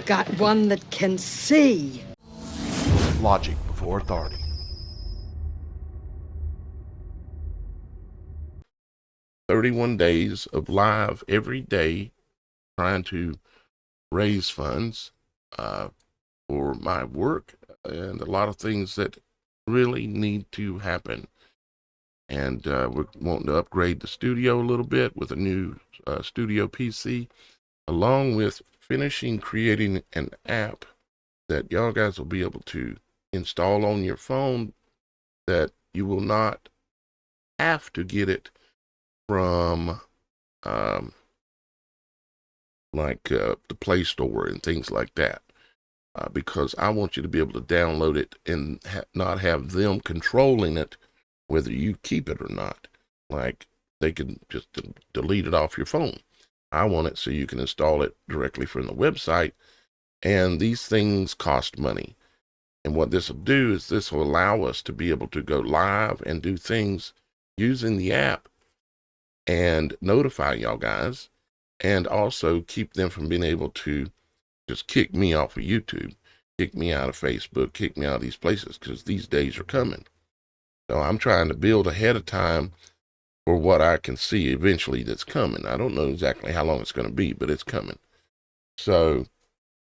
got one that can see. Logic before authority. "31 days of live every day trying to raise funds for my work and a lot of things that really need to happen. And we're wanting to upgrade the studio a little bit with a new studio PC, along with finishing creating an app that y'all guys will be able to install on your phone, that you will not have to get it from the Play Store and things like that, because I want you to be able to download it and not have them controlling it, whether you keep it or not. Like, they can just delete it off your phone. I want it so you can install it directly from the website, and these things cost money. And what this will do is this will allow us to be able to go live and do things using the app and notify y'all guys, and also keep them from being able to just kick me off of YouTube, kick me out of Facebook, kick me out of these places, because these days are coming. So I'm trying to build ahead of time for what I can see eventually that's coming. I don't know exactly how long it's going to be, but it's coming. So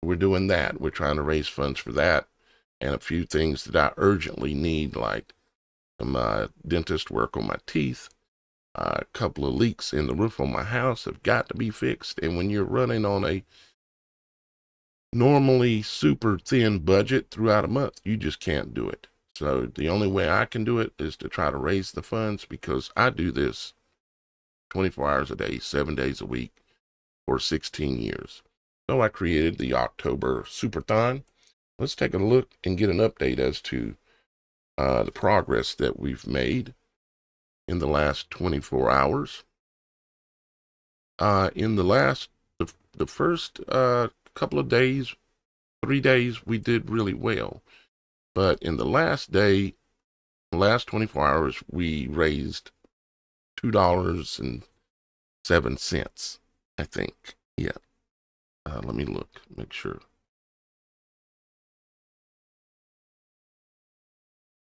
we're doing that. We're trying to raise funds for that, and a few things that I urgently need, like some dentist work on my teeth. A couple of leaks in the roof on my house have got to be fixed. And when you're running on a normally super thin budget throughout a month, you just can't do it. So the only way I can do it is to try to raise the funds, because I do this 24 hours a day, 7 days a week for 16 years. So I created the October SuperThon. Let's take a look and get an update as to the progress that we've made in the last 24 hours. In the first couple of days, 3 days, we did really well. But in the last 24 hours, we raised $2.07, I think. Yeah. Let me look, make sure.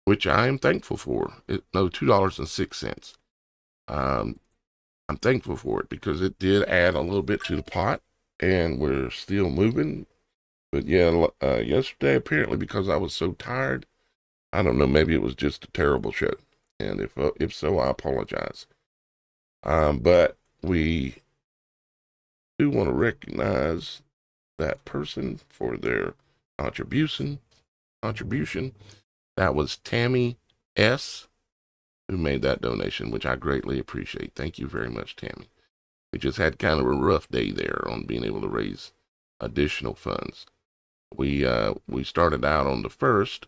Which I am thankful for. No, $2.06. I'm thankful for it, because it did add a little bit to the pot, and we're still moving. But yeah, yesterday, apparently, because I was so tired, I don't know, maybe it was just a terrible show. And if so, I apologize. But we do want to recognize that person for their contribution. That was Tammy S., who made that donation, which I greatly appreciate. Thank you very much, Tammy. We just had kind of a rough day there on being able to raise additional funds. We started out on the 1st,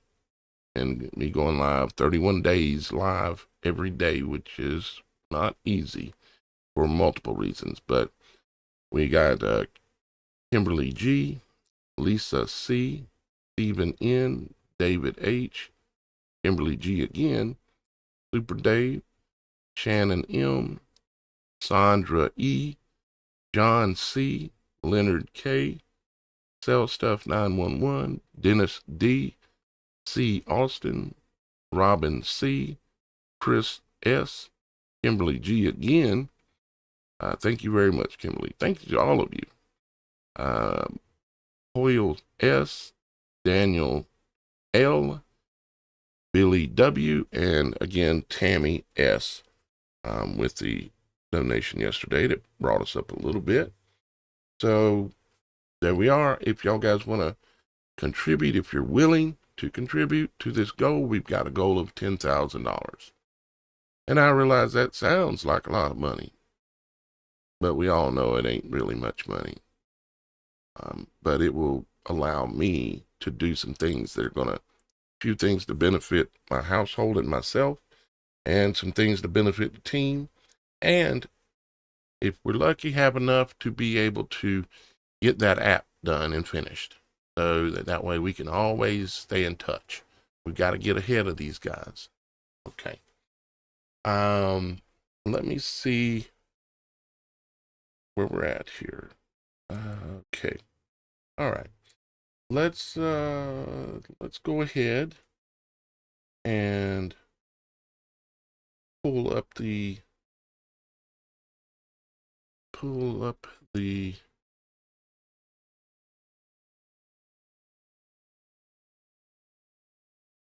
and me going live 31 days live every day, which is not easy for multiple reasons. But we got Kimberly G., Lisa C., Stephen N., David H., Kimberly G. again, Super Dave, Shannon M., Sandra E., John C., Leonard K., Cell Stuff 911, Dennis D., C. Austin, Robin C., Chris S., Kimberly G. again. Thank you very much, Kimberly. Thank you to all of you. Hoyle S., Daniel L., Billy W., and again, Tammy S., with the donation yesterday that brought us up a little bit. So there we are. If y'all guys want to contribute, if you're willing to contribute to this goal, we've got a goal of $10,000. And I realize that sounds like a lot of money, but we all know it ain't really much money. But it will allow me to do some things that are going to, few things to benefit my household and myself, and some things to benefit the team. And if we're lucky, have enough to be able to get that app done and finished, so that way we can always stay in touch. We've got to get ahead of these guys. Okay. Let me see where we're at here. Okay. All right. let's go ahead and pull up the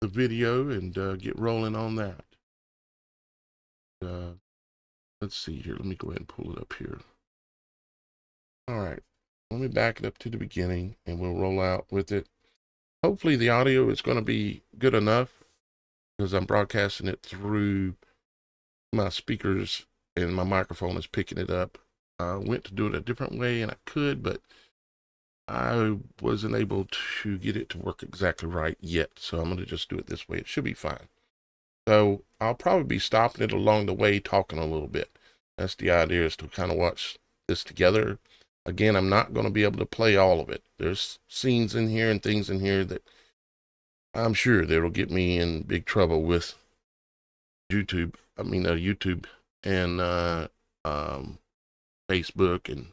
video and get rolling on that. Let's see here. Let me go ahead and pull it up here. All right. Let me back it up to the beginning and we'll roll out with it. Hopefully the audio is going to be good enough because I'm broadcasting it through my speakers and my microphone is picking it up. I went to do it a different way and I could, but I wasn't able to get it to work exactly right yet. So I'm going to just do it this way. It should be fine. So I'll probably be stopping it along the way, talking a little bit. That's the idea, is to kind of watch this together. Again, I'm not going to be able to play all of it. There's scenes in here and things in here that I'm sure that'll get me in big trouble with YouTube and Facebook and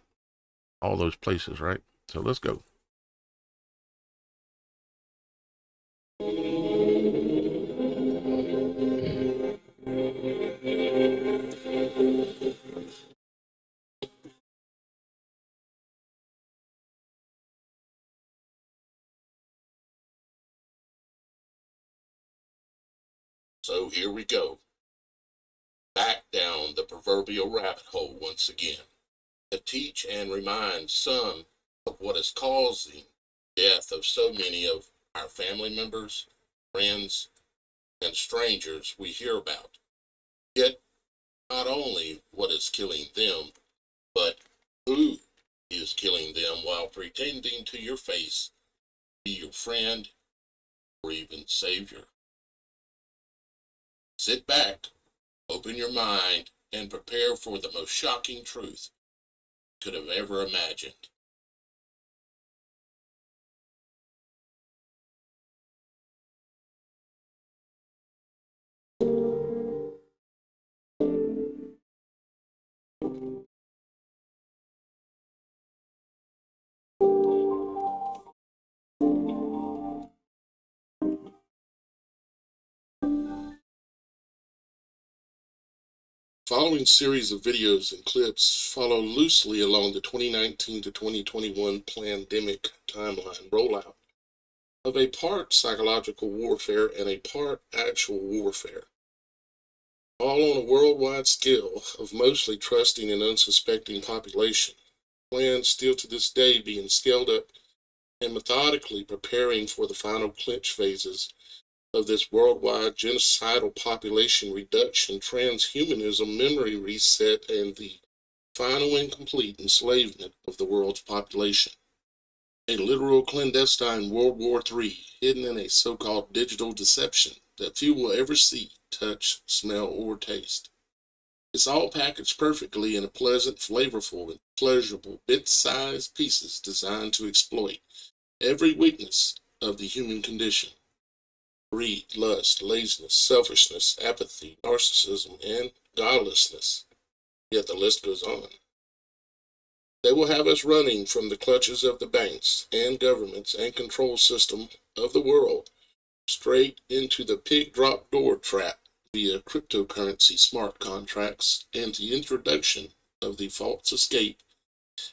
all those places, right? So let's go. So here we go. Back down the proverbial rabbit hole once again to teach and remind some of what is causing death of so many of our family members, friends, and strangers we hear about. Yet, not only what is killing them, but who is killing them while pretending to your face be your friend or even savior. Sit back, open your mind, and prepare for the most shocking truth you could have ever imagined. Following series of videos and clips follow loosely along the 2019 to 2021 pandemic timeline rollout of a part psychological warfare and a part actual warfare, all on a worldwide scale of mostly trusting and unsuspecting population, plans still to this day being scaled up and methodically preparing for the final clinch phases of this worldwide genocidal population reduction, transhumanism, memory reset, and the final and complete enslavement of the world's population. A literal clandestine World War III hidden in a so-called digital deception that few will ever see, touch, smell, or taste. It's all packaged perfectly in a pleasant, flavorful, and pleasurable bit-sized pieces designed to exploit every weakness of the human condition. Greed, lust, laziness, selfishness, apathy, narcissism, and godlessness. Yet the list goes on. They will have us running from the clutches of the banks and governments and control system of the world straight into the pig drop door trap via cryptocurrency smart contracts and the introduction of the false escape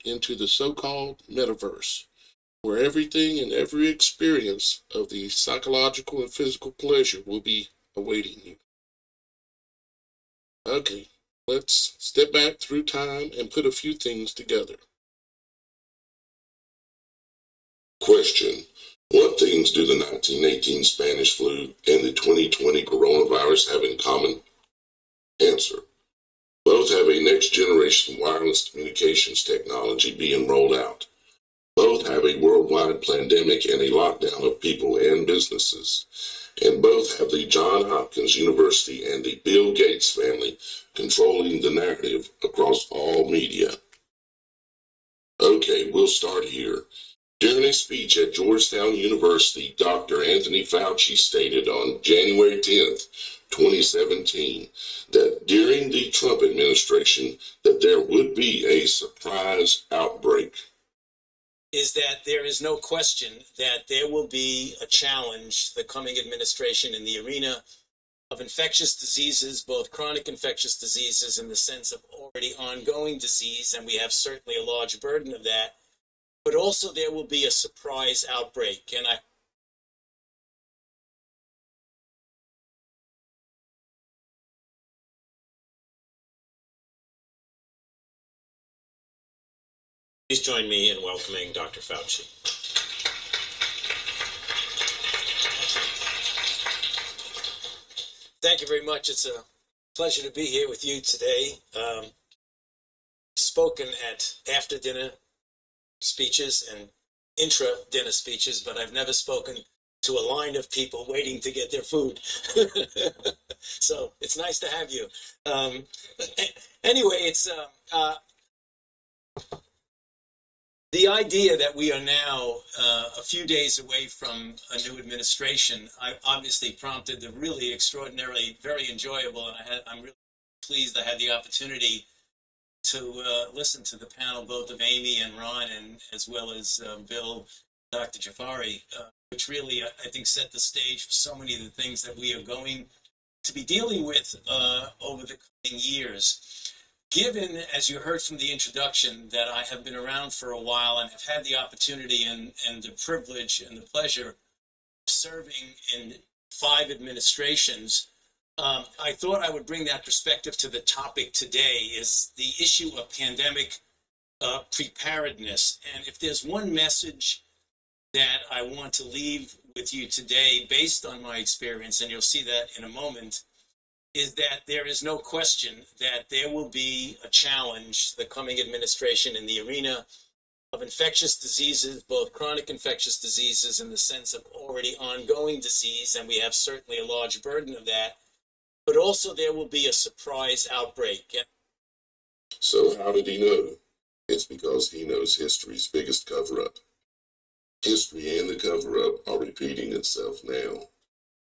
into the so-called metaverse, where everything and every experience of the psychological and physical pleasure will be awaiting you. Okay, let's step back through time and put a few things together. Question: what things do the 1918 Spanish flu and the 2020 coronavirus have in common? Answer: both have a next-generation wireless communications technology being rolled out. Both have a worldwide pandemic and a lockdown of people and businesses. And both have the Johns Hopkins University and the Bill Gates family controlling the narrative across all media. Okay, we'll start here. During a speech at Georgetown University, Dr. Anthony Fauci stated on January 10th, 2017, that during the Trump administration that there would be a surprise outbreak. is that there is no question that there will be a challenge, the coming administration, in the arena of infectious diseases, both chronic infectious diseases in the sense of already ongoing disease, and we have certainly a large burden of that, but also there will be a surprise outbreak. And please join me in welcoming Dr. Fauci. Thank you very much. It's a pleasure to be here with you today. Spoken at after dinner speeches and intra dinner speeches, but I've never spoken to a line of people waiting to get their food. So it's nice to have you. Anyway, it's the idea that we are now a few days away from a new administration, I obviously prompted the really extraordinarily, very enjoyable, and I'm really pleased I had the opportunity to listen to the panel, both of Amy and Ron, and as well as Bill, Dr. Jafari, which really, I think, set the stage for so many of the things that we are going to be dealing with over the coming years. Given, as you heard from the introduction, that I have been around for a while and have had the opportunity and the privilege and the pleasure of serving in 5 administrations, I thought I would bring that perspective to the topic today, is the issue of pandemic preparedness. And if there's one message that I want to leave with you today, based on my experience, and you'll see that in a moment, is that there is no question that there will be a challenge, the coming administration, in the arena of infectious diseases, both chronic infectious diseases in the sense of already ongoing disease, and we have certainly a large burden of that, but also there will be a surprise outbreak. So how did he know? It's because he knows history's biggest cover-up. History and the cover-up are repeating itself now.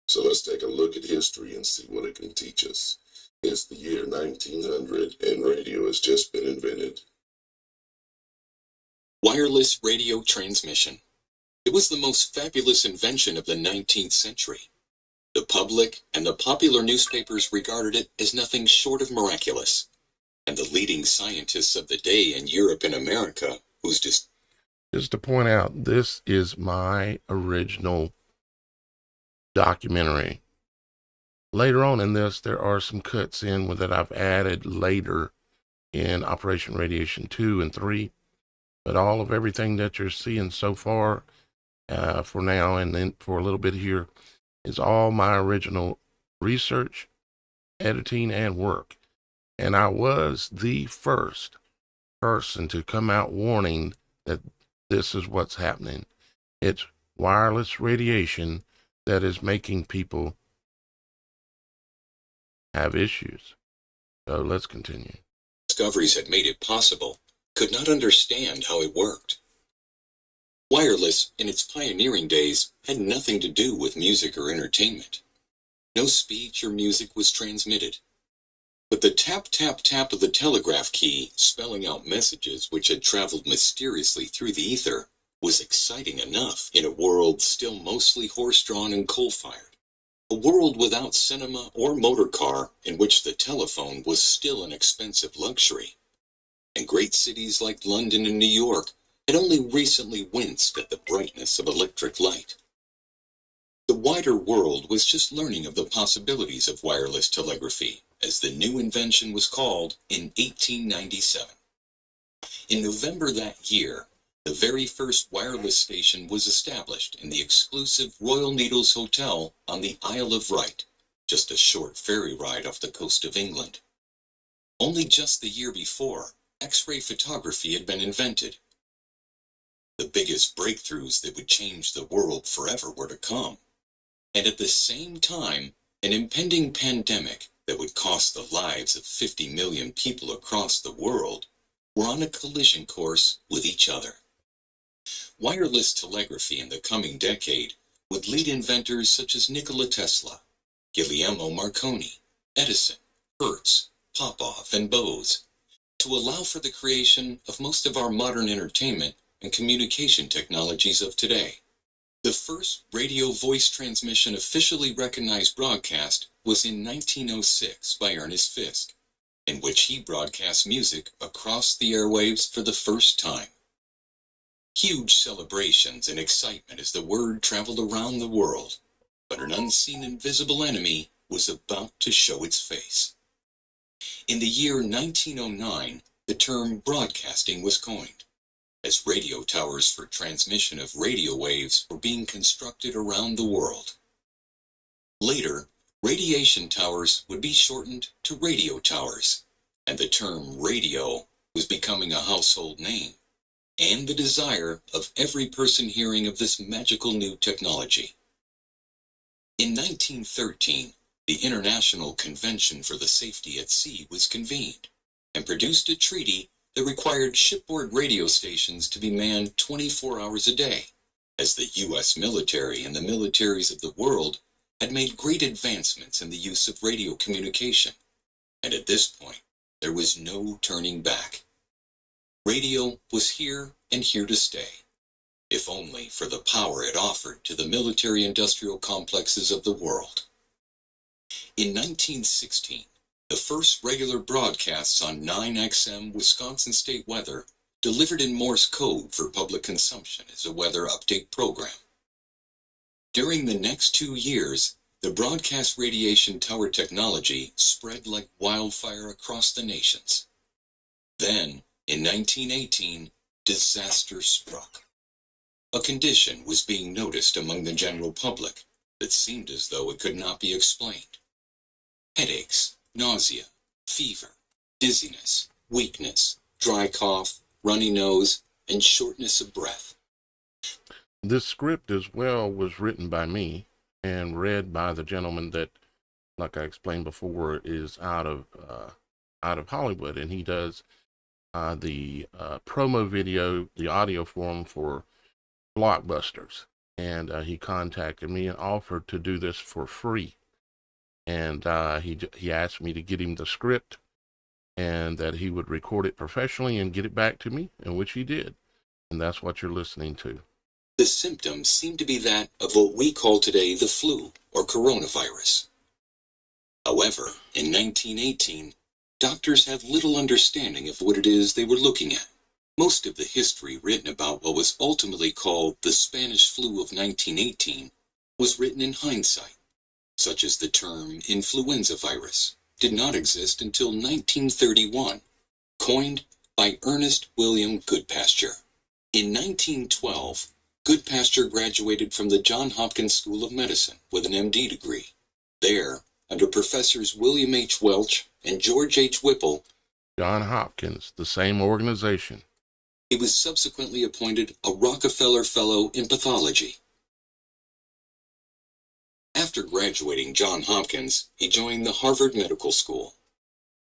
So let's take a look at history and see what it can teach us. It's the year 1900 and radio has just been invented. Wireless radio transmission. It was the most fabulous invention of the 19th century. The public and the popular newspapers regarded it as nothing short of miraculous. And the leading scientists of the day in Europe and America, whose just to point out, this is my original documentary. Later on in this, there are some cuts in that I've added later in Operation Radiation 2 and 3, but all of everything that you're seeing so far for now and then for a little bit here is all my original research, editing, and work. And I was the first person to come out warning that this is what's happening. It's wireless radiation that is making people have issues. So let's continue. Discoveries had made it possible, could not understand how it worked. Wireless, in its pioneering days, had nothing to do with music or entertainment. No speech or music was transmitted. But the tap, tap, tap of the telegraph key, spelling out messages which had traveled mysteriously through the ether, was exciting enough in a world still mostly horse-drawn and coal-fired. A world without cinema or motor car, in which the telephone was still an expensive luxury. And great cities like London and New York had only recently winced at the brightness of electric light. The wider world was just learning of the possibilities of wireless telegraphy, as the new invention was called in 1897. In November that year, the very first wireless station was established in the exclusive Royal Needles Hotel on the Isle of Wight, just a short ferry ride off the coast of England. Only just the year before, X-ray photography had been invented. The biggest breakthroughs that would change the world forever were to come. And at the same time, an impending pandemic that would cost the lives of 50 million people across the world were on a collision course with each other. Wireless telegraphy in the coming decade would lead inventors such as Nikola Tesla, Guglielmo Marconi, Edison, Hertz, Popov, and Bose to allow for the creation of most of our modern entertainment and communication technologies of today. The first radio voice transmission officially recognized broadcast was in 1906 by Ernest Fisk, in which he broadcast music across the airwaves for the first time. Huge celebrations and excitement as the word traveled around the world, but an unseen invisible enemy was about to show its face. In the year 1909, the term broadcasting was coined, as radio towers for transmission of radio waves were being constructed around the world. Later, radiation towers would be shortened to radio towers, and the term radio was becoming a household name, and the desire of every person hearing of this magical new technology. In 1913, the International Convention for the Safety at Sea was convened, and produced a treaty that required shipboard radio stations to be manned 24 hours a day, as the U.S. military and the militaries of the world had made great advancements in the use of radio communication, and at this point, there was no turning back. Radio was here and here to stay, if only for the power it offered to the military-industrial complexes of the world. In 1916, the first regular broadcasts on 9XM Wisconsin State Weather delivered in Morse code for public consumption as a weather update program. During the next 2 years, the broadcast radiation tower technology spread like wildfire across the nations. Then, in 1918, disaster struck. A condition was being noticed among the general public that seemed as though it could not be explained. Headaches, nausea, fever, dizziness, weakness, dry cough, runny nose, and shortness of breath. This script as well was written by me and read by the gentleman that, like I explained before, is out of Hollywood, and he does the promo video, the audio form for Blockbusters. And he contacted me and offered to do this for free. And he asked me to get him the script and that he would record it professionally and get it back to me, and which he did. And that's what you're listening to. The symptoms seem to be that of what we call today the flu or coronavirus. However, in 1918, doctors had little understanding of what it is they were looking at. Most of the history written about what was ultimately called the Spanish flu of 1918 was written in hindsight, such as the term influenza virus did not exist until 1931, coined by Ernest William Goodpasture. In 1912, Goodpasture graduated from the Johns Hopkins School of Medicine with an MD degree. There, under Professors William H. Welch and George H. Whipple, Johns Hopkins, the same organization. He was subsequently appointed a Rockefeller Fellow in Pathology. After graduating Johns Hopkins, he joined the Harvard Medical School.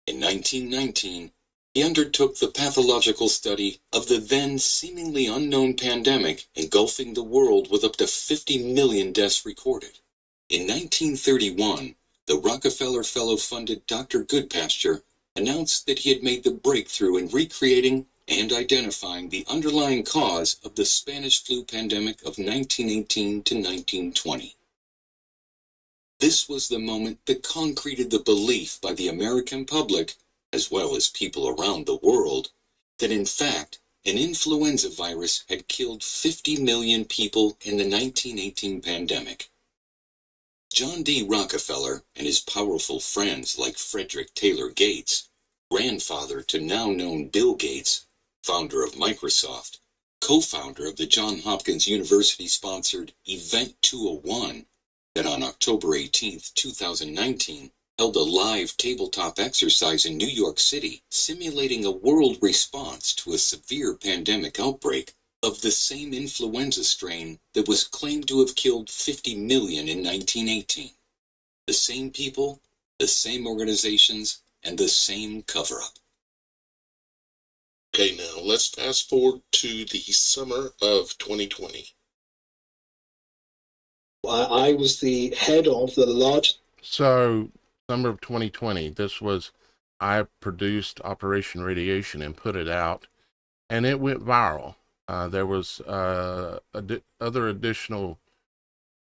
In 1919, he undertook the pathological study of the then seemingly unknown pandemic engulfing the world with up to 50 million deaths recorded. In 1931, the Rockefeller Fellow-funded Dr. Goodpasture announced that he had made the breakthrough in recreating and identifying the underlying cause of the Spanish flu pandemic of 1918 to 1920. This was the moment that concreted the belief by the American public, as well as people around the world, that in fact, an influenza virus had killed 50 million people in the 1918 pandemic. John D. Rockefeller and his powerful friends like Frederick Taylor Gates, grandfather to now known Bill Gates, founder of Microsoft, co-founder of the Johns Hopkins University-sponsored Event 201, that on October 18, 2019, held a live tabletop exercise in New York City simulating a world response to a severe pandemic outbreak of the same influenza strain that was claimed to have killed 50 million in 1918. The same people, the same organizations, and the same cover-up. Okay, now let's fast forward to the summer of 2020. I was the head of the large. So, summer of 2020, I produced Operation Radiation and put it out, and it went viral. There was other additional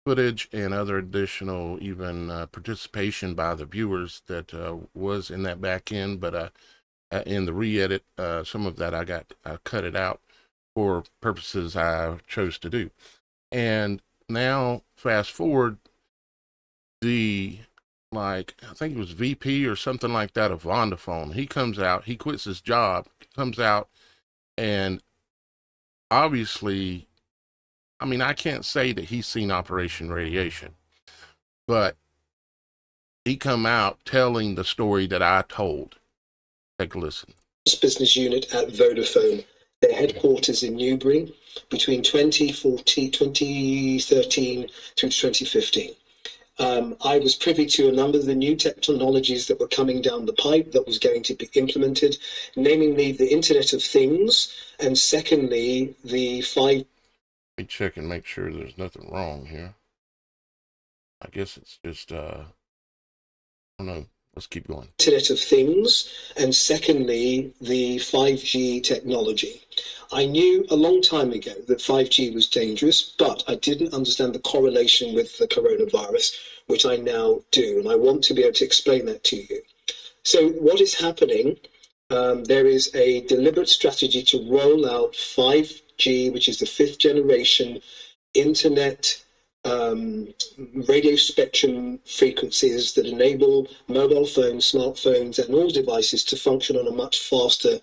footage and other additional even participation by the viewers that was in that back end, but in the re-edit, some of that I cut it out for purposes I chose to do. And now fast forward, I think it was VP or something like that of Vodafone, he comes out, he quits his job, comes out, and obviously, I mean, I can't say that he's seen Operation Radiation, but he come out telling the story that I told. Take a listen. Business unit at Vodafone, their headquarters in Newbury, between 2013 through 2015. I was privy to a number of the new technologies that were coming down the pipe that was going to be implemented, namely the Internet of Things, and secondly, the 5G. Let me check and make sure there's nothing wrong here. I guess it's just, I don't know. Let's keep going. Internet of Things, and secondly, the 5G technology. I knew a long time ago that 5G was dangerous, but I didn't understand the correlation with the coronavirus, which I now do, and I want to be able to explain that to you. So what is happening, there is a deliberate strategy to roll out 5G, which is the 5th generation internet radio spectrum frequencies that enable mobile phones, smartphones, and all devices to function on a much faster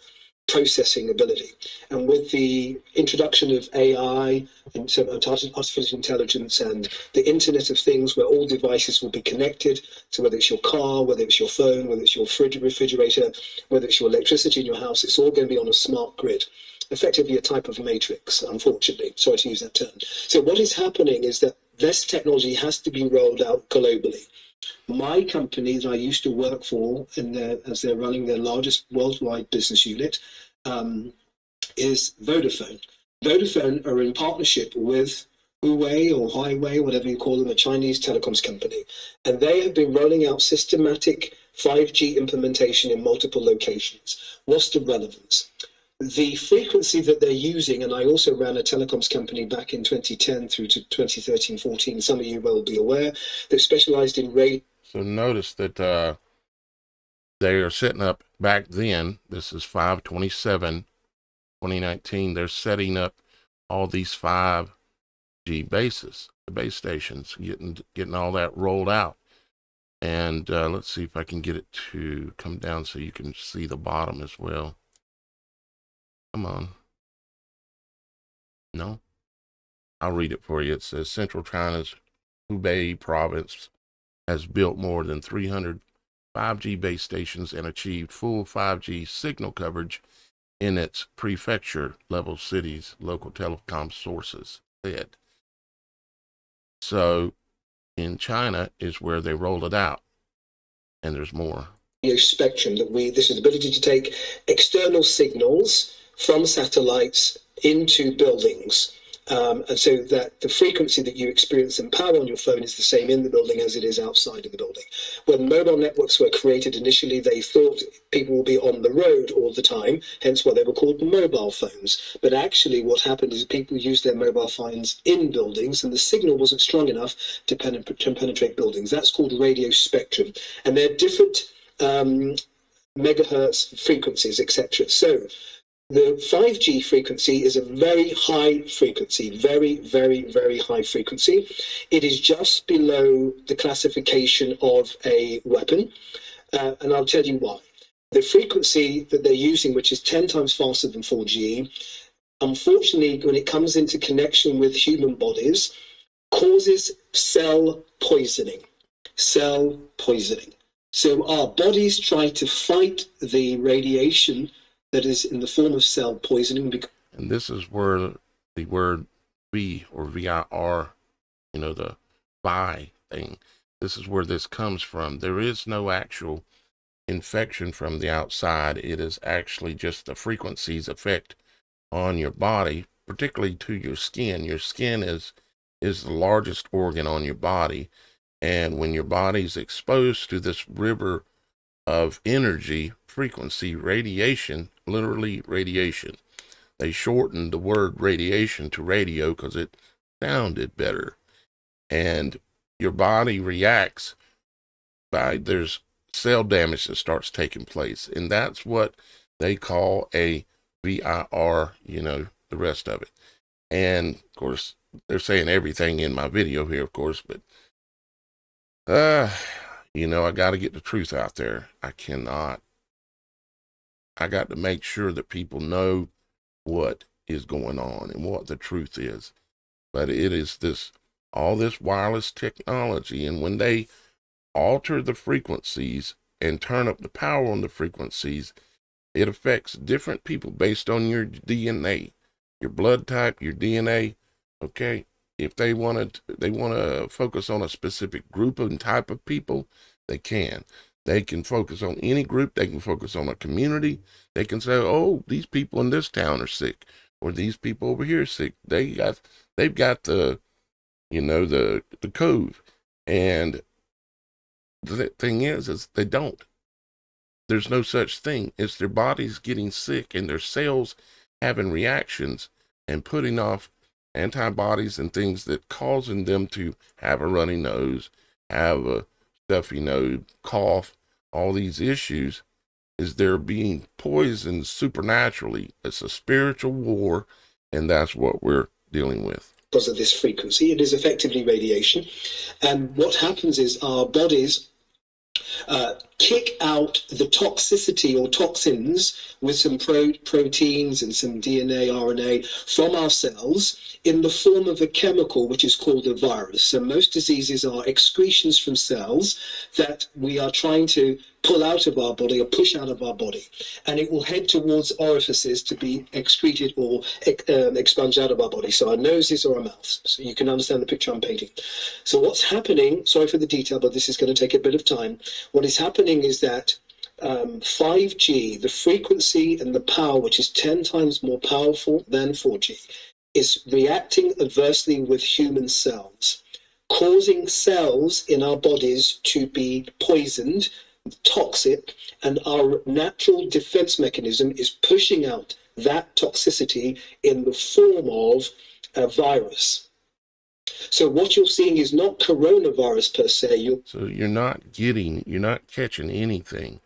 processing ability. And with the introduction of AI, and so artificial intelligence, and the Internet of Things, where all devices will be connected, so whether it's your car, whether it's your phone, whether it's your refrigerator, whether it's your electricity in your house, it's all going to be on a smart grid. Effectively a type of matrix, unfortunately. Sorry to use that term. So what is happening is that this technology has to be rolled out globally. My company that I used to work for, as they're running their largest worldwide business unit, is Vodafone. Vodafone are in partnership with Huawei or Huawei, whatever you call them, a Chinese telecoms company. And they have been rolling out systematic 5G implementation in multiple locations. What's the relevance? The frequency that they're using, and I also ran a telecoms company back in 2010 through to 2013-14, some of you will be aware, that specialized in radio. So notice that they are setting up back then, this is 5/27/2019, they're setting up all these 5G bases, the base stations, getting all that rolled out. And let's see if I can get it to come down so you can see the bottom as well. Come on. No? I'll read it for you. It says Central China's Hubei province has built more than 300 5G base stations and achieved full 5G signal coverage in its prefecture level cities, local telecom sources said. So in China is where they rolled it out, and there's more. Spectrum that this is the ability to take external signals from satellites into buildings, and so that the frequency that you experience and power on your phone is the same in the building as it is outside of the building. When mobile networks were created initially, they thought people will be on the road all the time, hence why they were called mobile phones. But actually what happened is people used their mobile phones in buildings, and the signal wasn't strong enough to penetrate buildings. That's called radio spectrum, and they're different megahertz frequencies, etc. So the 5G frequency is a very high frequency, very, very, very high frequency. It is just below the classification of a weapon, and I'll tell you why. The frequency that they're using, which is 10 times faster than 4G, unfortunately, when it comes into connection with human bodies, causes cell poisoning. Cell poisoning. So our bodies try to fight the radiation that is in the form of cell poisoning. And this is where the word V or VIR, the vi thing, this is where this comes from. There is no actual infection from the outside. It is actually just the frequencies effect on your body, particularly to your skin. Your skin is the largest organ on your body. And when your body's exposed to this river of energy, frequency, radiation, literally radiation, They shortened the word radiation to radio because it sounded better. And your body reacts by, there's cell damage that starts taking place. And that's what they call a VIR, the rest of it. And of course, they're saying everything in my video here, of course, but, I got to get the truth out there. I got to make sure that people know what is going on and what the truth is. But it is all this wireless technology, and when they alter the frequencies and turn up the power on the frequencies, it affects different people based on your DNA, your blood type, your DNA. Okay, if they want to focus on a specific group and type of people, they can. They can focus on any group. They can focus on a community. They can say, oh, these people in this town are sick, or these people over here are sick. They've got the the code. And the thing is they don't. There's no such thing. It's their bodies getting sick and their cells having reactions and putting off antibodies and things that causing them to have a runny nose, have a stuffy nose, cough, all these issues. Is they're being poisoned supernaturally. It's a spiritual war, and that's what we're dealing with. Because of this frequency, it is effectively radiation. And what happens is our bodies kick out the toxicity or toxins with some proteins and some DNA, RNA from our cells in the form of a chemical which is called a virus. So most diseases are excretions from cells that we are trying to pull out of our body or push out of our body, and it will head towards orifices to be excreted or expunged out of our body, so our noses or our mouths. So you can understand the picture I'm painting. So what's happening, sorry for the detail, but this is going to take a bit of time. What is happening is that 5G, the frequency and the power, which is 10 times more powerful than 4G, is reacting adversely with human cells, causing cells in our bodies to be poisoned, toxic, and our natural defense mechanism is pushing out that toxicity in the form of a virus. So what you're seeing is not coronavirus per se. So you're not catching anything.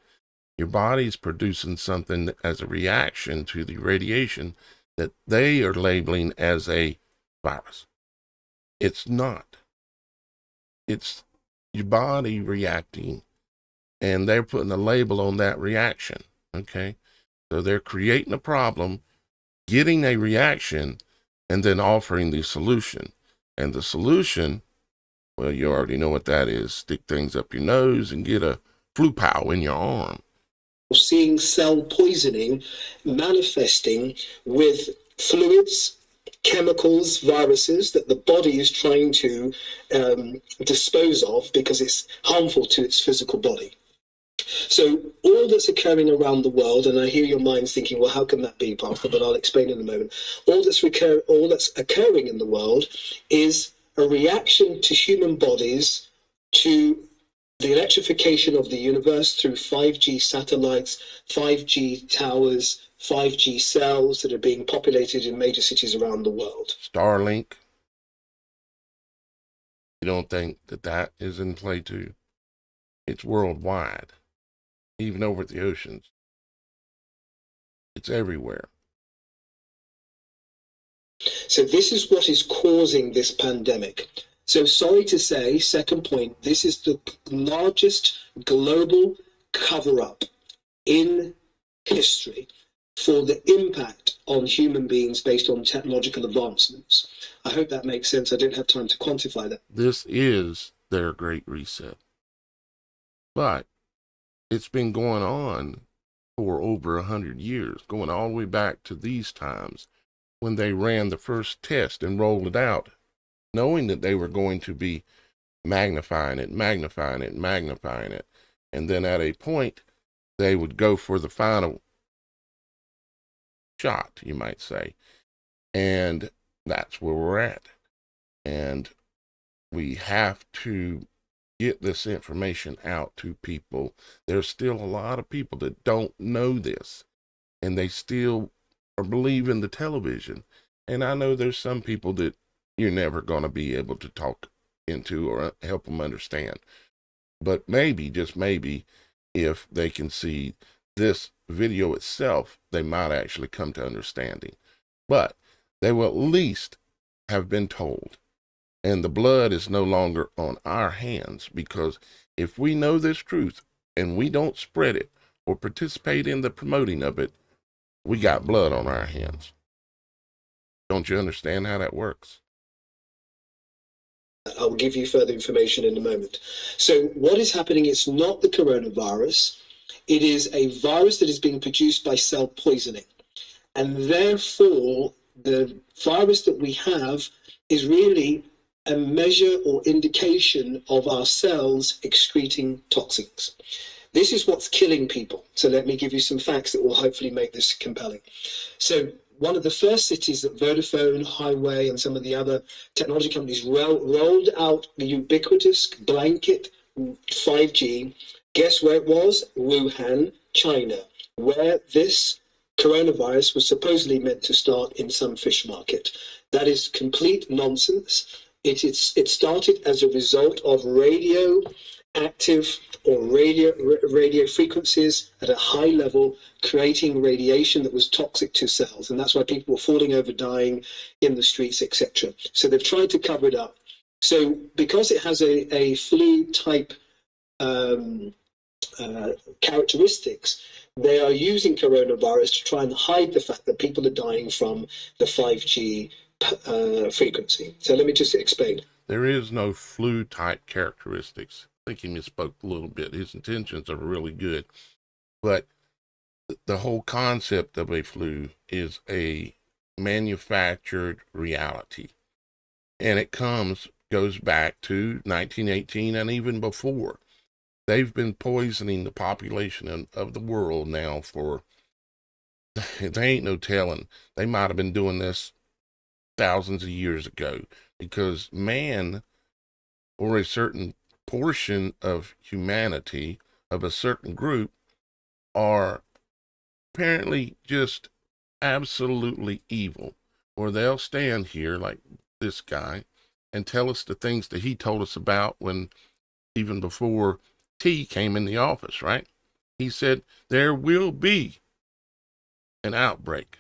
Your body's producing something as a reaction to the radiation that they are labeling as a virus. It's not. It's your body reacting, and they're putting a label on that reaction. Okay? So they're creating a problem, getting a reaction, and then offering the solution. And the solution, well, you already know what that is. Stick things up your nose and get a flu pow in your arm. Seeing cell poisoning manifesting with fluids, chemicals, viruses that the body is trying to dispose of because it's harmful to its physical body. So all that's occurring around the world, and I hear your minds thinking, well, how can that be, Pastor? But I'll explain in a moment. All that's occurring in the world is a reaction to human bodies to the electrification of the universe through 5G satellites, 5G towers, 5G cells that are being populated in major cities around the world. Starlink. You don't think that is in play too? It's worldwide, even over the oceans. It's everywhere. So this is what is causing this pandemic. So sorry to say, second point, this is the largest global cover-up in history for the impact on human beings based on technological advancements. I hope that makes sense. I didn't have time to quantify that. This is their great reset. But it's been going on for over 100 years, going all the way back to these times when they ran the first test and rolled it out, knowing that they were going to be magnifying it. And then at a point, they would go for the final shot, you might say. And that's where we're at. And we have to get this information out to people. There's still a lot of people that don't know this, and they still or believe in the television. And I know there's some people that you're never going to be able to talk into or help them understand. But maybe, just maybe, if they can see this video itself, they might actually come to understanding. But they will at least have been told. And the blood is no longer on our hands, because if we know this truth and we don't spread it or participate in the promoting of it, we got blood on our hands. Don't you understand how that works? I'll give you further information in a moment. So what is happening, it's not the coronavirus. It is a virus that is being produced by cell poisoning. And therefore, the virus that we have is really a measure or indication of our cells excreting toxins. This is what's killing people. So let me give you some facts that will hopefully make this compelling. So one of the first cities that Vodafone, Highway, and some of the other technology companies rolled out the ubiquitous blanket 5G. Guess where it was? Wuhan, China, where this coronavirus was supposedly meant to start in some fish market. That is complete nonsense. It started as a result of radioactive or radio frequencies at a high level, creating radiation that was toxic to cells, and that's why people were falling over, dying in the streets, etc. So they've tried to cover it up. So because it has a flu type characteristics, they are using coronavirus to try and hide the fact that people are dying from the 5G frequency. So let me just explain. There is no flu type characteristics. I think he misspoke a little bit. His intentions are really good, but the whole concept of a flu is a manufactured reality, and it goes back to 1918 and even before. They've been poisoning the population of the world now for, there ain't no telling. They might have been doing this thousands of years ago, because man, or a certain portion of humanity, of a certain group, are apparently just absolutely evil. Or they'll stand here like this guy and tell us the things that he told us about when, even before T came in the office, right? He said, there will be an outbreak.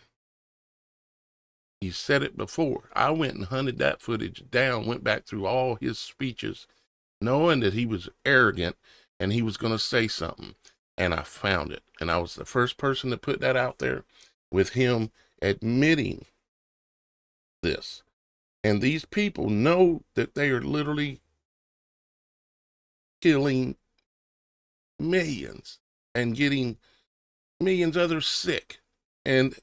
He said it before. I went and hunted that footage down, went back through all his speeches, knowing that he was arrogant and he was going to say something. And I found it. And I was the first person to put that out there, with him admitting this. And these people know that they are literally killing millions and getting millions others sick. And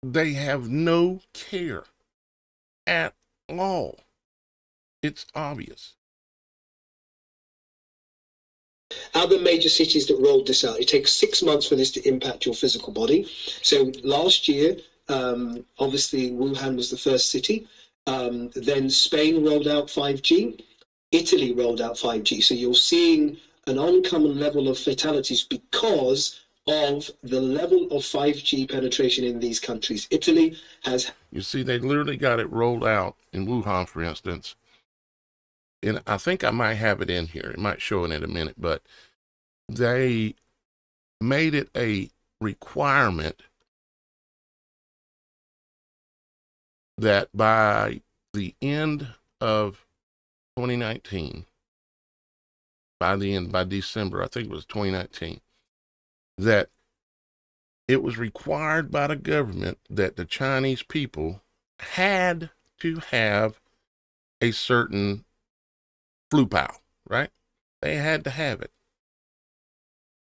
they have no care at all. It's obvious. Other major cities that rolled this out, it takes 6 months for this to impact your physical body. So last year, obviously Wuhan was the first city. Then Spain rolled out 5G. Italy rolled out 5G. So you're seeing an uncommon level of fatalities because of the level of 5G penetration in these countries. Italy has... You see, they literally got it rolled out in Wuhan, for instance. And I think I might have it in here. It might show it in a minute, but they made it a requirement that by the end of 2019, by December, I think it was 2019, that it was required by the government that the Chinese people had to have a certain flu pow, right? They had to have it.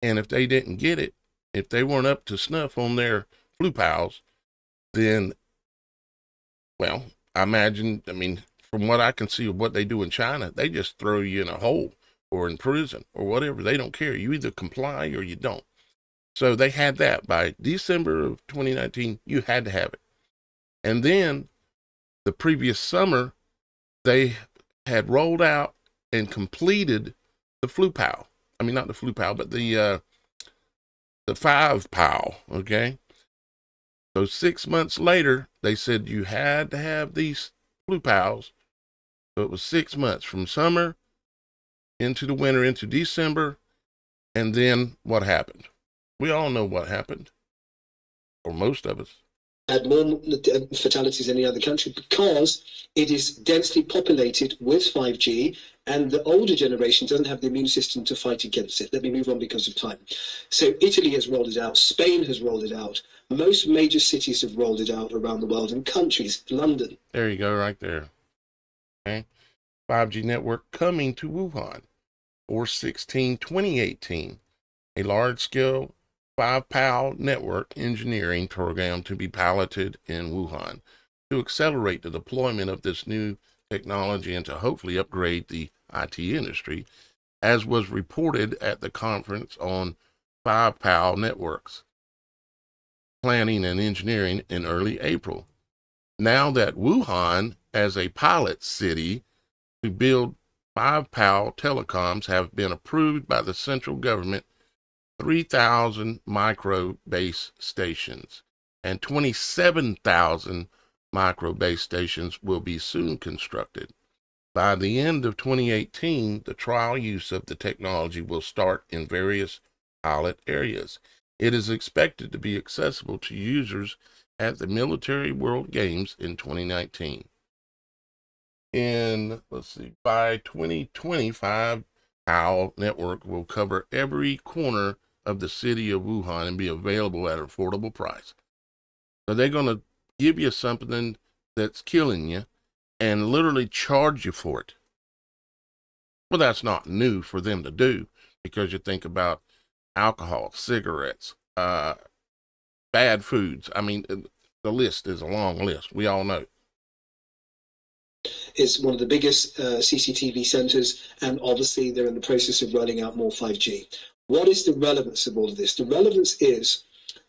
And if they didn't get it, if they weren't up to snuff on their flu pows, then, well, I mean, from what I can see of what they do in China, they just throw you in a hole or in prison or whatever. They don't care. You either comply or you don't. So they had that by December of 2019. You had to have it. And then the previous summer, they had rolled out and completed the flu pow. I mean, not the flu pow, but the 5 pow. Okay. So 6 months later, they said you had to have these Blue Pals. So it was 6 months from summer into the winter, into December. And then what happened? We all know what happened, or most of us. Had more fatalities than any other country because it is densely populated with 5G, and the older generation doesn't have the immune system to fight against it. Let me move on because of time. So Italy has rolled it out, Spain has rolled it out, most major cities have rolled it out around the world, and countries, London. There you go, right there. Okay. 5G network coming to Wuhan, 4/16/2018. A large-scale 5-PAL network engineering program to be piloted in Wuhan to accelerate the deployment of this new technology and to hopefully upgrade the IT industry, as was reported at the conference on 5-PAL networks, planning and engineering in early April. Now that Wuhan, as a pilot city to build 5-PAL telecoms, have been approved by the central government, 3,000 micro base stations and 27,000 micro base stations will be soon constructed. By the end of 2018, the trial use of the technology will start in various pilot areas. It is expected to be accessible to users at the Military World Games in 2019. By 2025, PAL network will cover every corner of the city of Wuhan and be available at an affordable price. So they're going to give you something that's killing you and literally charge you for it. Well, that's not new for them to do, because you think about alcohol, cigarettes, bad foods. I mean, the list is a long list. We all know. Is one of the biggest CCTV centers, and obviously they're in the process of rolling out more 5G. What is the relevance of all of this? The relevance is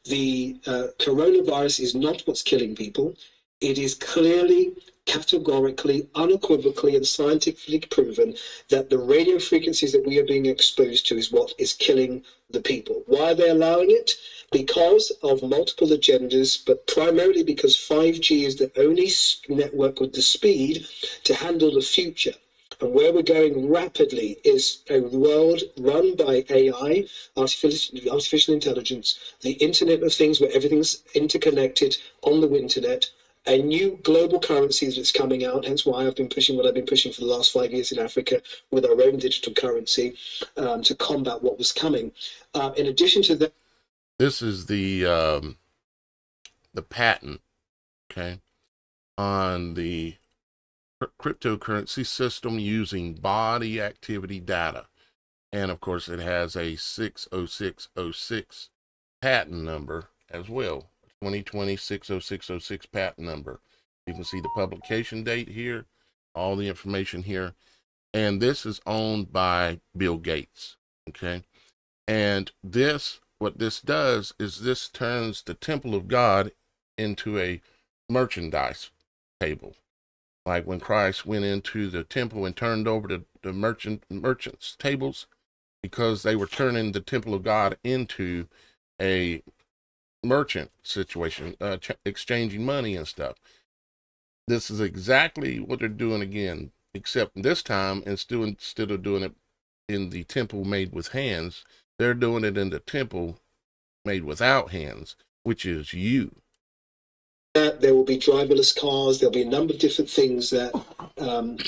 the coronavirus is not what's killing people. It is clearly, categorically, unequivocally, and scientifically proven that the radio frequencies that we are being exposed to is what is killing the people. Why are they allowing it? Because of multiple agendas, but primarily because 5G is the only network with the speed to handle the future. And where we're going rapidly is a world run by AI, artificial intelligence, the Internet of Things, where everything's interconnected on the internet, a new global currency that's coming out, hence why I've been pushing what I've been pushing for the last 5 years in Africa with our own digital currency to combat what was coming. In addition to that, this is the patent, okay, on the cryptocurrency system using body activity data. And of course, it has a 60606 patent number as well. 2020 60606 patent number. You can see the publication date here, all the information here. And this is owned by Bill Gates. Okay. And what this does is this turns the temple of God into a merchandise table. Like when Christ went into the temple and turned over the merchants' tables, because they were turning the temple of God into a merchant situation, exchanging money and stuff. This is exactly what they're doing again, except this time, instead of doing it in the temple made with hands, they're doing it in the temple made without hands, which is you. There will be driverless cars. There'll be a number of different things that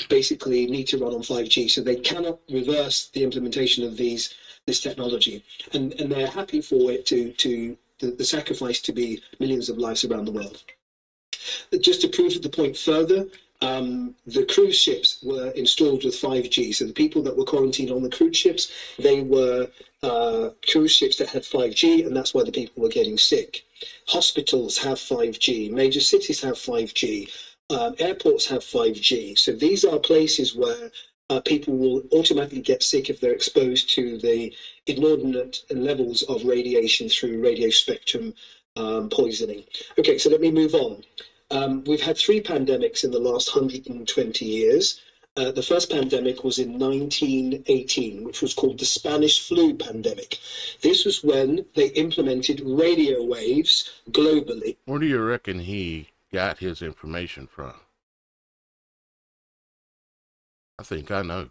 basically need to run on 5G. So they cannot reverse the implementation of this technology, and they're happy for it to the sacrifice to be millions of lives around the world. Just to prove the point further, the cruise ships were installed with 5G. So the people that were quarantined on the cruise ships, they were cruise ships that had 5G, and that's why the people were getting sick. Hospitals have 5G, major cities have 5G, airports have 5G. So these are places where people will automatically get sick if they're exposed to the inordinate levels of radiation through radio spectrum poisoning. Okay, so let me move on. We've had 3 pandemics in the last 120 years. The first pandemic was in 1918, which was called the Spanish flu pandemic. This was when they implemented radio waves globally. Where do you reckon he got his information from? I think I know.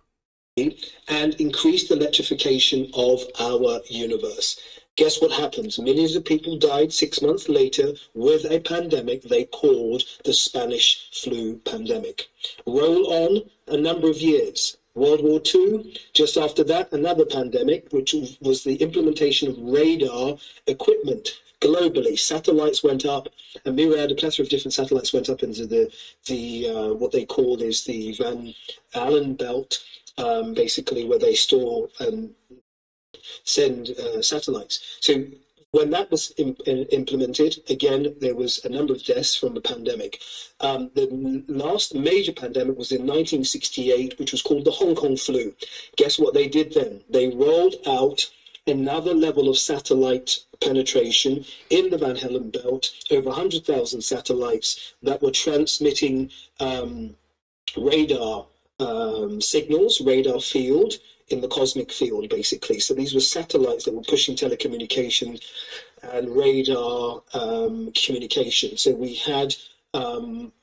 And increased electrification of our universe. Guess what happens? Millions of people died 6 months later with a pandemic they called the Spanish flu pandemic. Roll on a number of years. World War II, just after that, another pandemic, which was the implementation of radar equipment globally. Satellites went up, a plethora of different satellites went up into the what they call is the Van Allen belt, basically where they store and send satellites. So when that was implemented, again, there was a number of deaths from the pandemic. The last major pandemic was in 1968, which was called the Hong Kong flu. Guess what they did then? They rolled out another level of satellite penetration in the Van Allen belt, over 100,000 satellites that were transmitting radar signals, radar field in the cosmic field, basically. So these were satellites that were pushing telecommunications and radar communication. So we had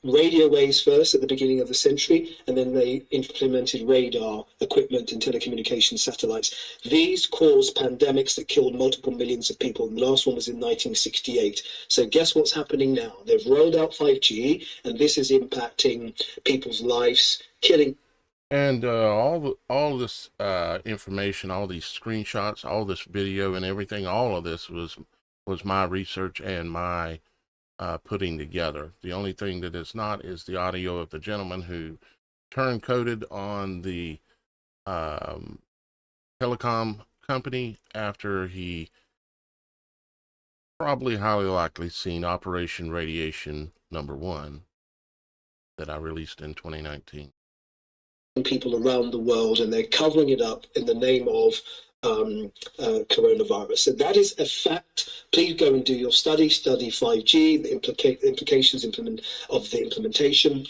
radio waves first at the beginning of the century, and then they implemented radar equipment and telecommunication satellites. These caused pandemics that killed multiple millions of people. The last one was in 1968. So guess what's happening now? They've rolled out 5G, and this is impacting people's lives, killing. And all this information, all these screenshots, all this video and everything, all of this was my research and my putting together. The only thing that is not is the audio of the gentleman who turncoated on the telecom company after he probably highly likely seen Operation Radiation #1 that I released in 2019. People around the world, and they're covering it up in the name of coronavirus. So that is a fact. Please go and do your study 5G, the implications of the implementation.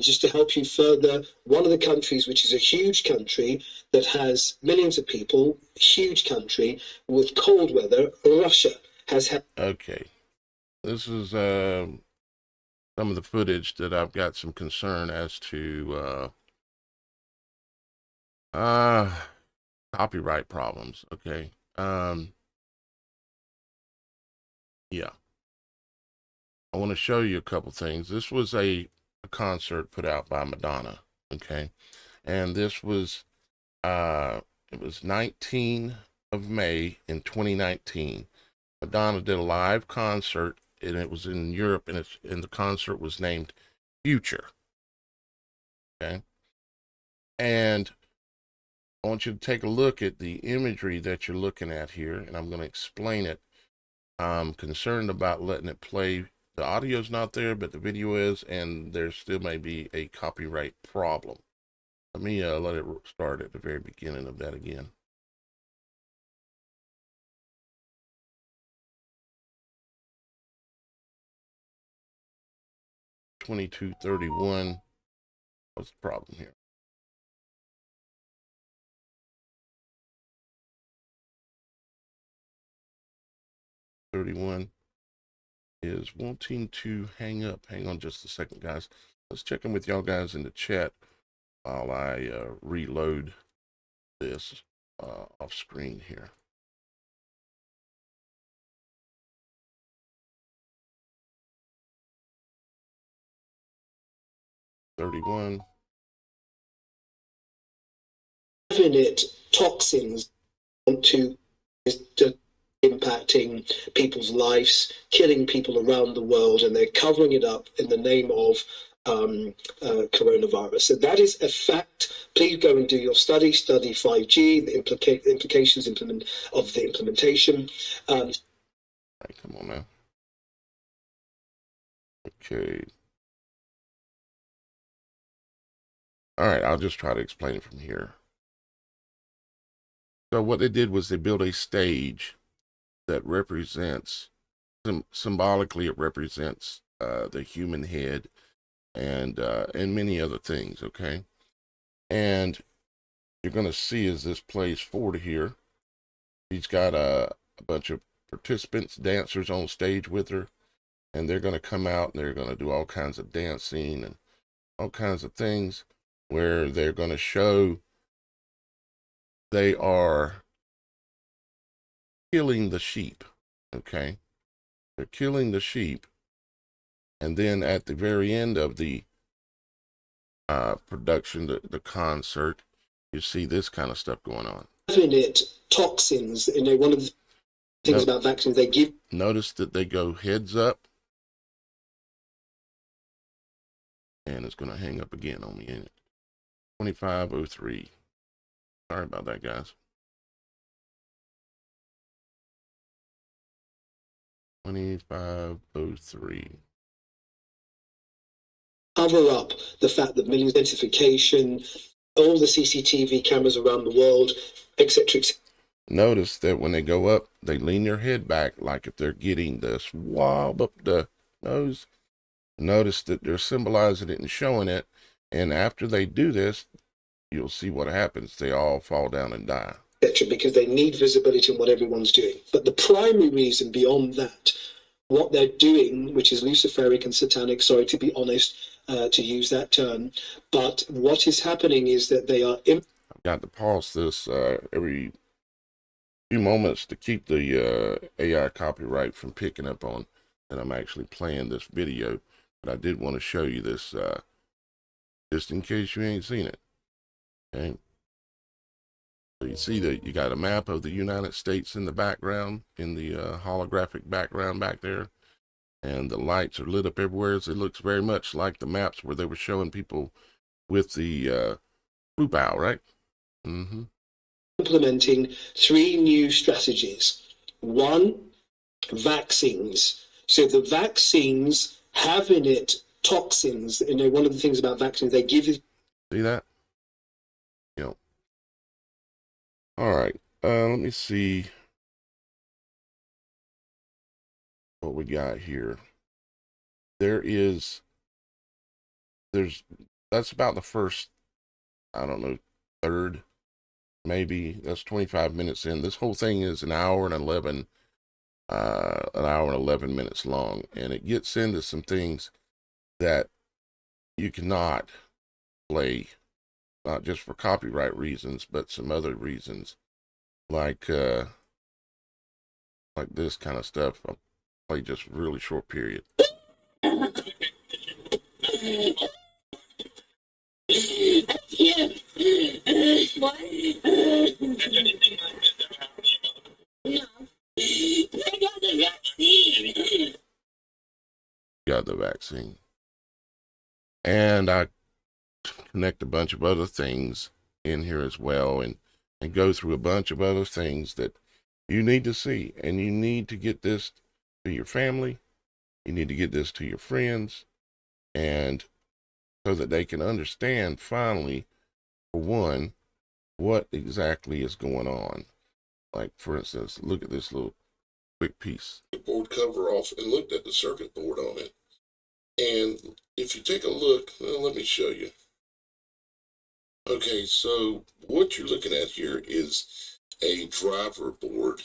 Just to help you further, one of the countries, which is a huge country that has millions of people, huge country with cold weather, Russia, has had. Okay, this is some of the footage that I've got some concern as to copyright problems. Okay. Yeah. I want to show you a couple things. This was a concert put out by Madonna. Okay. And this was, it was 19 of May in 2019. Madonna did a live concert, and it was in Europe, and the concert was named Future. Okay. And I want you to take a look at the imagery that you're looking at here, and I'm going to explain it. I'm concerned about letting it play. The audio's not there, but the video is, and there still may be a copyright problem. Let me let it start at the very beginning of that again. $22.31. What's the problem here? $31 is wanting to hang up. Hang on just a second, guys. Let's check in with y'all guys in the chat while I reload this off screen here. $31. Infinite toxins to impacting people's lives, killing people around the world, and they're covering it up in the name of coronavirus. So that is a fact. Please go and do your study 5G, the implications of the implementation. Right, come on now. Okay. All right, I'll just try to explain it from here. So what they did was they built a stage that represents, symbolically it represents the human head and many other things, okay? And you're going to see as this plays forward here, he's got a bunch of participants, dancers on stage with her, and they're going to come out and they're going to do all kinds of dancing and all kinds of things where they're going to show they are killing the sheep. Okay, they're killing the sheep, and then at the very end of the production, the concert, you see this kind of stuff going on. In it, toxins. One of the things about vaccines they give. Notice that they go heads up, and it's going to hang up again on me, ain't it? 2503. Sorry about that, guys. 2503. Cover up the fact that millions identification, all the CCTV cameras around the world, etc. Notice that when they go up, they lean their head back like if they're getting the swab up the nose. Notice that they're symbolizing it and showing it. And after they do this, you'll see what happens. They all fall down and die. Because they need visibility on what everyone's doing. But the primary reason beyond that, what they're doing, which is luciferic and satanic, sorry to be honest, to use that term, but what is happening is that they are... I've got to pause this every few moments to keep the AI copyright from picking up on that I'm actually playing this video. But I did want to show you this just in case you ain't seen it. Okay. So you see that you got a map of the United States in the background, in the holographic background back there. And the lights are lit up everywhere. So it looks very much like the maps where they were showing people with the blue bow, right? Mm-hmm. Implementing 3 new strategies. 1, vaccines. So the vaccines have in it toxins. One of the things about vaccines, they give you... See that? Yep. All right. Let me see what we got here. That's about the first, I don't know, third, maybe. That's 25 minutes in. This whole thing is an hour and 11 minutes long, and it gets into some things that you cannot play, not just for copyright reasons, but some other reasons, like this kind of stuff. I'll play just a really short period. What? No. I got the vaccine. Got the vaccine. And I connect a bunch of other things in here as well, and go through a bunch of other things that you need to see. And you need to get this to your family. You need to get this to your friends, and so that they can understand finally, for one, what exactly is going on. Like, for instance, look at this little quick piece. The board cover off and looked at the circuit board on it. And if you take a look, well, let me show you. Okay, so what you're looking at here is a driver board.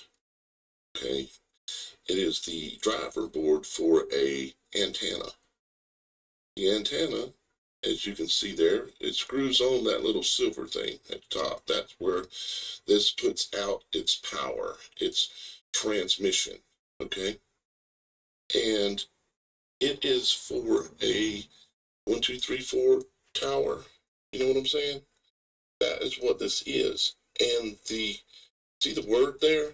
Okay, it is the driver board for a antenna. The antenna, as you can see there, it screws on that little silver thing at the top. That's where this puts out its power, its transmission. Okay, and it is for a 1, 2, 3, 4 tower. You know what I'm saying? That is what this is. And see the word there?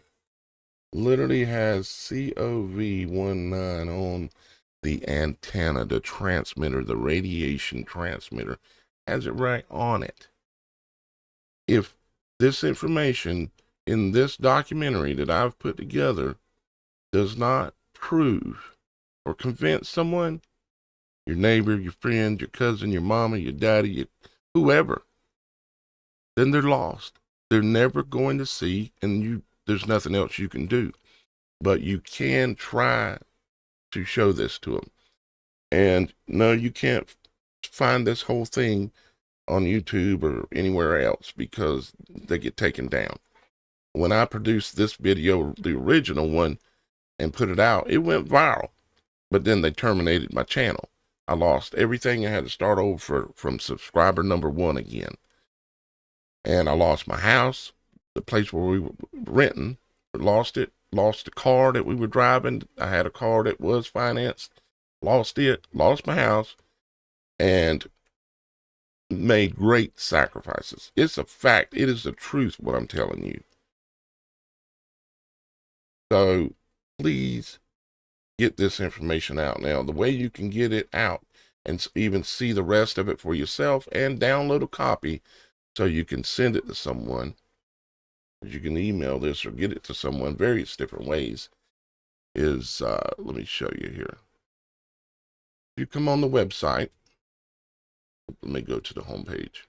Literally has COV19 on the antenna, the transmitter, the radiation transmitter, has it right on it. If this information in this documentary that I've put together does not prove or convince someone, your neighbor, your friend, your cousin, your mama, your daddy, whoever, then they're lost. They're never going to see, and there's nothing else you can do. But you can try to show this to them. And no, you can't find this whole thing on YouTube or anywhere else because they get taken down. When I produced this video, the original one, and put it out, it went viral, but then they terminated my channel. I lost everything. I had to start over from subscriber number 1 again. And I lost my house, the place where we were renting, lost it, lost the car that we were driving. I had a car that was financed, lost it, lost my house, and made great sacrifices. It's a fact. It is the truth, what I'm telling you. So please get this information out now. The way you can get it out and even see the rest of it for yourself and download a copy so you can send it to someone. You can email this or get it to someone various different ways is, let me show you here. If you come on the website, let me go to the home page.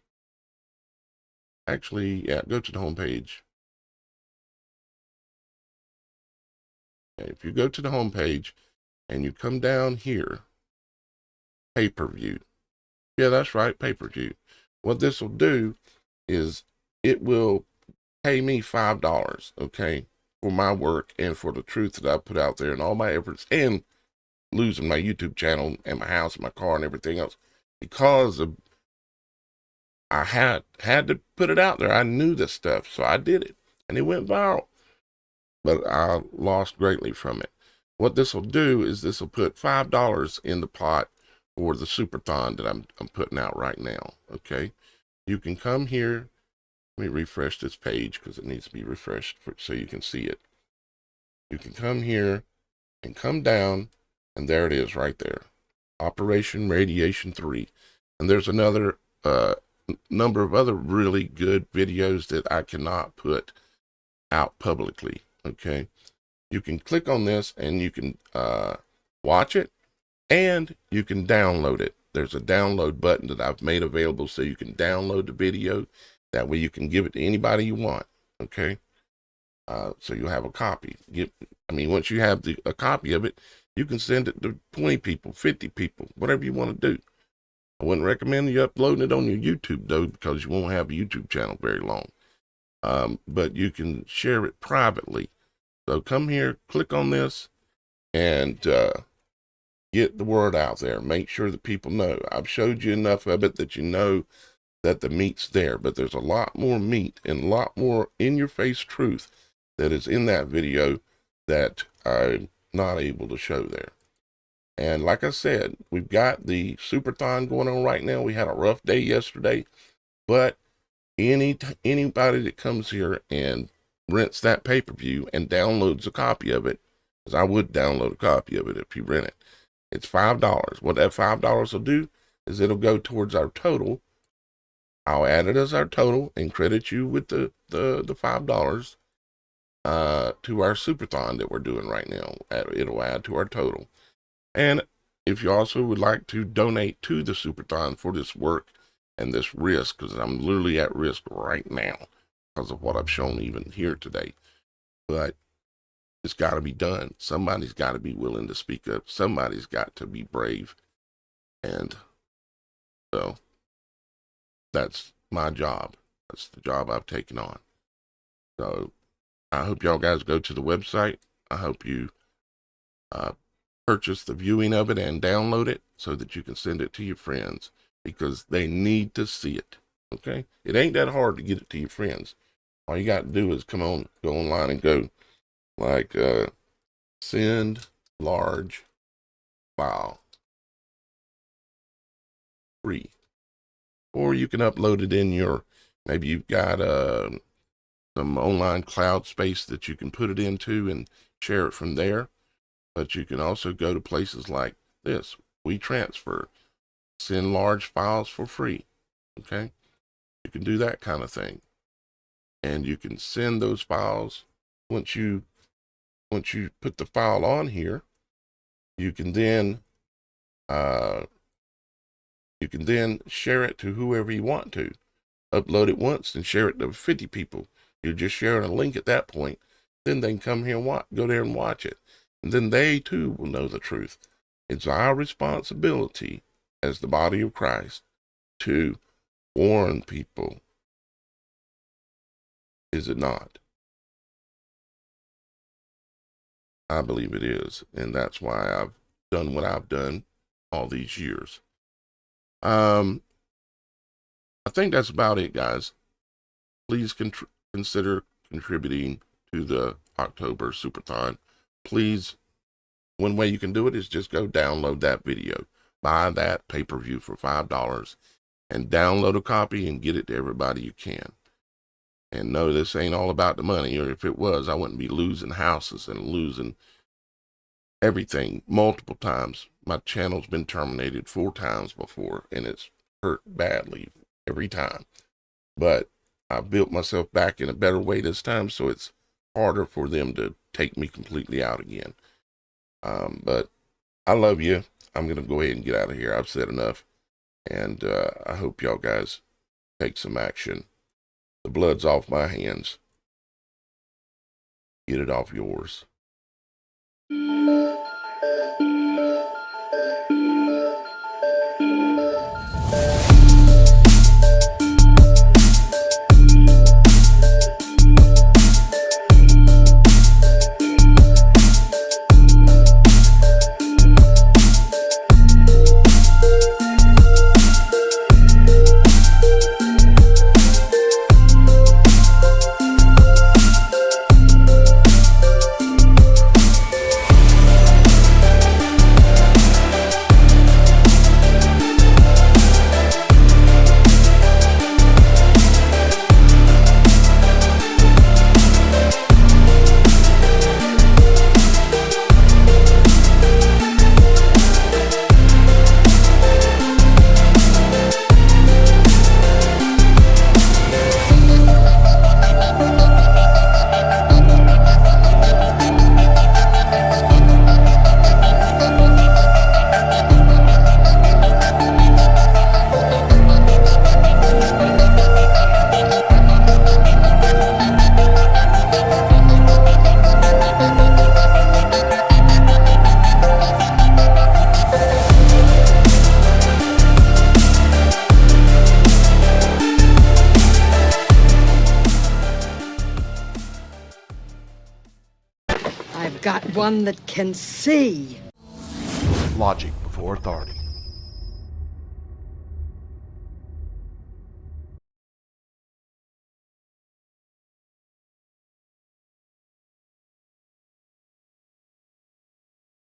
Actually, yeah, go to the home page. Okay, if you go to the home page and you come down here, pay-per-view. Yeah, that's right, pay-per-view. What this will do is it will pay me $5, okay, for my work and for the truth that I put out there and all my efforts and losing my YouTube channel and my house and my car and everything else because of I had to put it out there. I knew this stuff, so I did it, and it went viral. But I lost greatly from it. What this will do is this will put $5 in the pot for the SuperThon that I'm putting out right now. Okay, you can come here. Let me refresh this page because it needs to be refreshed so you can see it. You can come here and come down, and there it is right there. Operation Radiation 3. And there's another number of other really good videos that I cannot put out publicly. Okay, you can click on this and you can watch it and you can download it. There's a download button that I've made available so you can download the video. That way you can give it to anybody you want. Okay, so you'll have a copy. Once you have a copy of it, you can send it to 20 people, 50 people, whatever you want to do. I wouldn't recommend you uploading it on your YouTube, though, because you won't have a YouTube channel very long. But you can share it privately. So come here, click on this, and get the word out there. Make sure that people know. I've showed you enough of it that you know that the meat's there. But there's a lot more meat and a lot more in-your-face truth that is in that video that I'm not able to show there. And like I said, we've got the SuperThon going on right now. We had a rough day yesterday, but anybody that comes here and rents that pay-per-view and downloads a copy of it, because I would download a copy of it if you rent it, it's $5. What that $5 will do is it'll go towards our total. I'll add it as our total and credit you with the $5 to our SuperThon that we're doing right now. It'll add to our total. And if you also would like to donate to the SuperThon for this work and this risk, because I'm literally at risk right now because of what I've shown even here today, but it's got to be done. Somebody's got to be willing to speak up. Somebody's got to be brave. And so that's my job. That's the job I've taken on. So I hope y'all guys go to the website. I hope you purchase the viewing of it and download it so that you can send it to your friends because they need to see it. Okay, it ain't that hard to get it to your friends. All you got to do is go online and go like send large file free, or you can upload it in maybe you've got some online cloud space that you can put it into and share it from there. But you can also go to places like this. WeTransfer, send large files for free. Okay, you can do that kind of thing, and you can send those files. Once you put the file on here, you can then share it to whoever you want to. Upload it once and share it to 50 people. You're just sharing a link at that point. Then they can come here and go there and watch it. And then they too will know the truth. It's our responsibility as the body of Christ to warn people, is it not? I believe it is, and that's why I've done what I've done all these years. I think that's about it, guys. Please consider contributing to the October SuperThon. Please, one way you can do it is just go download that video. Buy that pay-per-view for $5 and download a copy and get it to everybody you can. And no, this ain't all about the money, or if it was, I wouldn't be losing houses and losing everything multiple times. My channel's been terminated 4 times before, and it's hurt badly every time. But I built myself back in a better way this time, so it's harder for them to take me completely out again. But I love you. I'm going to go ahead and get out of here. I've said enough, and I hope y'all guys take some action. The blood's off my hands. Get it off yours. I've got one that can see. Logic before authority.